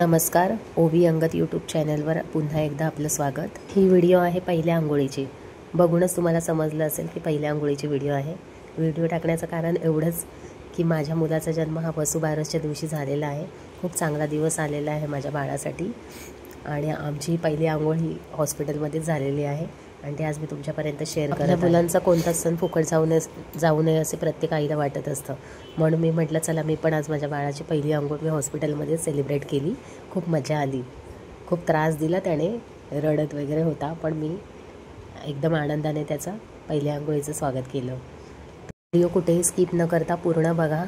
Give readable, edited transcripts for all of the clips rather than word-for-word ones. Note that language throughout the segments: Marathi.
नमस्कार, ओवी अंगत यूट्यूब चॅनलवर पुन्हा एकदा आपलं स्वागत। ही व्हिडिओ आहे पहिल्या अंघोळीची। बघूनच तुम्हाला समजलं असेल की पहिल्या अंघोळीची व्हिडिओ आहे। व्हिडिओ टाकण्याचं कारण एवढंच की माझ्या मुलाचा जन्म हा वसुबारसच्या दिवशी झालेला आहे। खूप चांगला दिवस आलेला आहे माझ्या बाळासाठी आणि आमची पहिली अंघोळ ही हॉस्पिटलमध्येच झालेली आहे आणि ते आज मी तुमच्यापर्यंत शेअर करत आहे। मुलांचा कोणताच सण फुकट जाऊ नये असे प्रत्येक आईला वाटत असतं, म्हणून मी म्हटलं चला मी पण आज माझ्या बाळाची पहिली अंघोळ मी हॉस्पिटलमध्ये सेलिब्रेट केली। खूप मजा आली, खूप त्रास दिला त्याने, रडत वगैरे होता, पण मी एकदम आनंदाने त्याचा पहिल्या अंघोळीचं स्वागत केलं। व्हिडिओ कुठेही स्किप न करता पूर्ण बघा।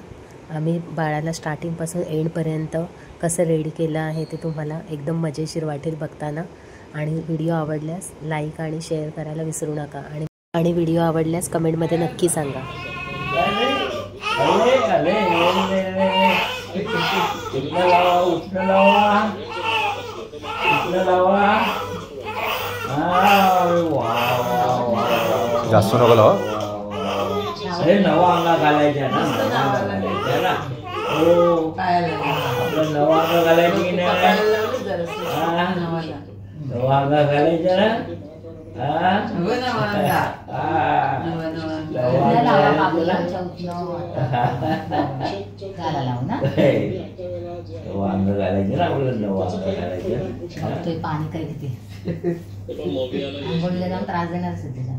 आम्ही बाळाला स्टार्टिंगपासून एंडपर्यंत कसं रेडी केलं आहे ते तुम्हाला एकदम मजेशीर वाटेल बघताना। आणि व्हिडिओ आवडल्यास लाईक आणि शेअर करायला विसरू नका आणि व्हिडिओ आवडल्यास कमेंटमध्ये नक्की सांगा। जास्त नको लावा। अरे नवा अंगा घालायचा ना, हो आपलं नवा अंगा घालायचं की नाही, नवा अंगा घालायचा ना, नवा अंग घालायचं ना, आपलं नवा अंग घालायचं। पाणी काही किती आंघोळीला जाऊन त्रास देणार असेल त्याच्या।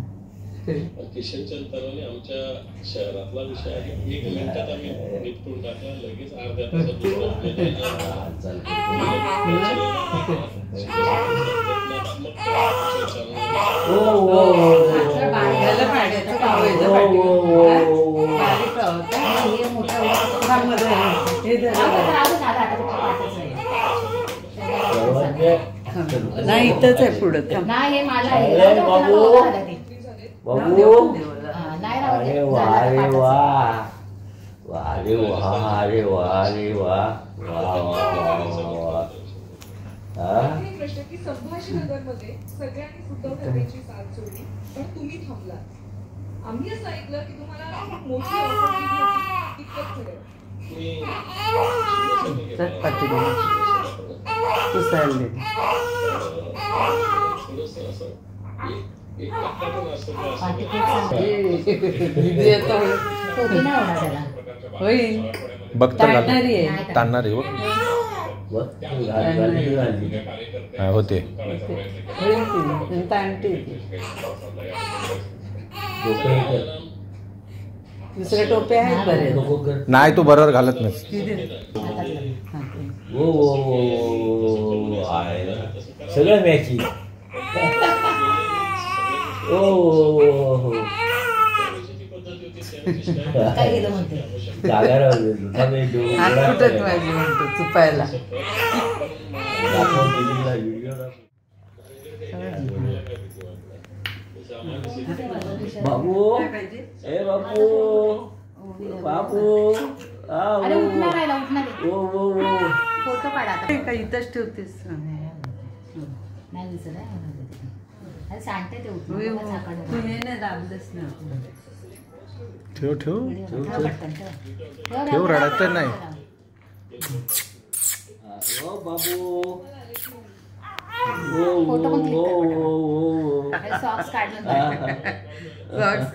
किशन चंद्राने आमच्या शहरातला विषय आहे। 1 मिनिटात आम्ही निपटून टाकला, लगेच अर्ध्या तासात नाही इथंच आहे पुढं नाही मला बाबू अरे वा अरे वा अरे वा अरे वा अरे वा प्रश्न की संभाजीनगरमध्ये सगळ्यांनी उद्धव ठाकरेंची साथ सोडली, पण तुम्ही थांबलात। आम्ही असं ऐकलं की तुम्हाला खूप मोठी ऑफर दिली होती, कितपत खरं? बघता ताणणार आहे होते। दुसरे टोपे आहेत बरे, नाही तो बरोबर घालत नाही। सगळं मॅची चुपायला बाबू ए बाबू बाबू फोटो काढा का इथंच ठेवतेस? नाही दिसत आहे, सांगते ते तू हे नाही दाबलंस ना। ठेव ठेव ठेव, रडत नाही। बाबू फोटो पण क्लिक कर, सॉक्स काढलं सॉक्स